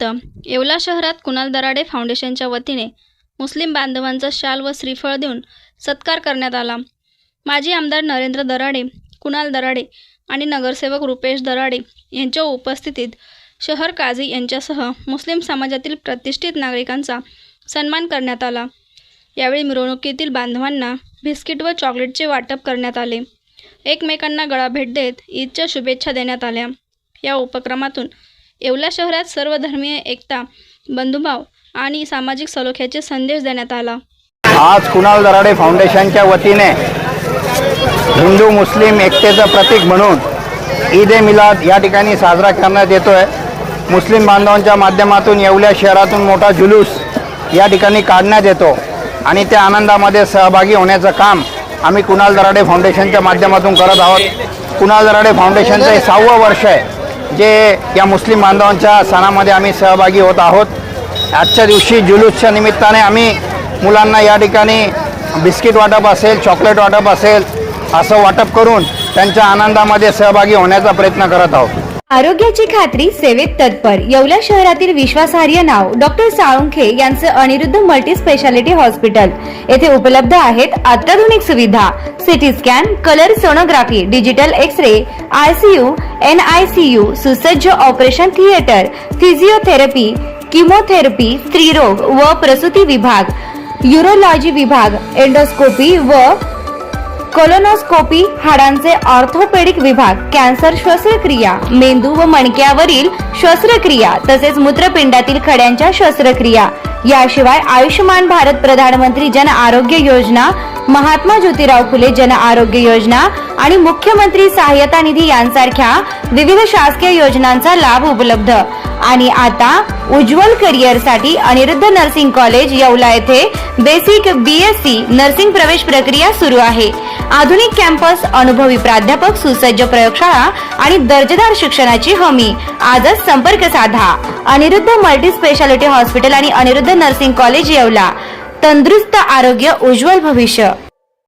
येवला शहरात कुणाल दराडे फाउंडेशनच्या वतीने मुस्लिम बांधवांचा शाल व श्रीफळ देऊन सत्कार करण्यात आला। माजी आमदार नरेंद्र दराडे, कुणाल दराडे आणि नगरसेवक रुपेश दराडे यांच्या उपस्थितीत शहर काझी यांच्यासह मुस्लिम समाजातील प्रतिष्ठित नागरिकांचा सन्मान करण्यात आला। यावेळी मिरवणुकीतील बांधवांना बिस्किट व चॉकलेटचे वाटप करण्यात आले। एकमेकांना गळा भेट देत ईदच्या शुभेच्छा देण्यात आल्या। या उपक्रमातून येवला शहरात सर्वधर्मीय एकता, बंधुभाव आणि सामाजिक सलोख्याचे संदेश देण्यात आला। आज कुणाल दराडे फाउंडेशनच्या वतीने हिंदू मुस्लिम एकतेचं प्रतीक म्हणून ईद ए मिलाद या ठिकाणी साजरा करण्यात येतोय। मुस्लिम बांधवांच्या माध्यमातून येवला शहरातून मोठा जुलूस या ठिकाणी काढण्यात येतो आणि त्या आनंदामध्ये सहभागी होण्याचं काम आम्ही कुणाल दराडे फाउंडेशनच्या माध्यमातून करत आहोत। कुणाल दराडे फाउंडेशनचं हे 6वं वर्ष आहे जे या मुस्लिम बांधवांच्या सणामध्ये आम्ही सहभागी होत आहोत। आजच्या दिवशी जुलूसच्या निमित्ताने आम्ही मुलांना या ठिकाणी बिस्किट वाटप असेल, चॉकलेट वाटप असेल असं वाटप करून त्यांच्या आनंदामध्ये सहभागी होण्याचा प्रयत्न करत आहोत। आरोग्याची खात्री, सेवेत तत्पर येवला शहरातील विश्वासार्ह नाव डॉक्टर साळुंखे यांचे अनिरुद्ध मल्टी स्पेशालिटी हॉस्पिटल येथे उपलब्ध आहेत अत्याधुनिक सुविधा, CT scan, colour sonography, digital X-ray, ICU, NICU, सुसज्ज ऑपरेशन थिएटर, फिजिओथेरपी, किमोथेरपी, स्त्रीरोग व प्रसूती विभाग, यूरोलॉजी विभाग, एंडोस्कोपी व कोलोनोस्कोपी, हाडांचे ऑर्थोपेडिक विभाग, कॅन्सर शस्त्रक्रिया, मेंदू व मणक्यावरील शस्त्रक्रिया तसेच मूत्रपिंडातील खड्यांच्या शस्त्रक्रिया, याशिवाय आयुष्यमान भारत प्रधानमंत्री जन आरोग्य योजना, महात्मा ज्योतिराव फुले जन आरोग्य योजना आणि मुख्यमंत्री सहायता निधी यांसारख्या विविध शासकीय योजनांचा लाभ उपलब्ध। आणि आता उज्ज्वल करिअरसाठी अनिरुद्ध नर्सिंग कॉलेज येवला येथे बेसिक BSc नर्सिंग प्रवेश प्रक्रिया सुरू आहे। आधुनिक कॅम्पस, अनुभवी प्राध्यापक, सुसज्ज प्रयोगशाळा आणि दर्जेदार शिक्षणाची हमी। आजच संपर्क साधा। अनिरुद्ध मल्टी स्पेशालिटी हॉस्पिटल आणि अनिरुद्ध नर्सिंग कॉलेज येवला। तंदुरुस्त आरोग्य, उज्ज्वल भविष्य।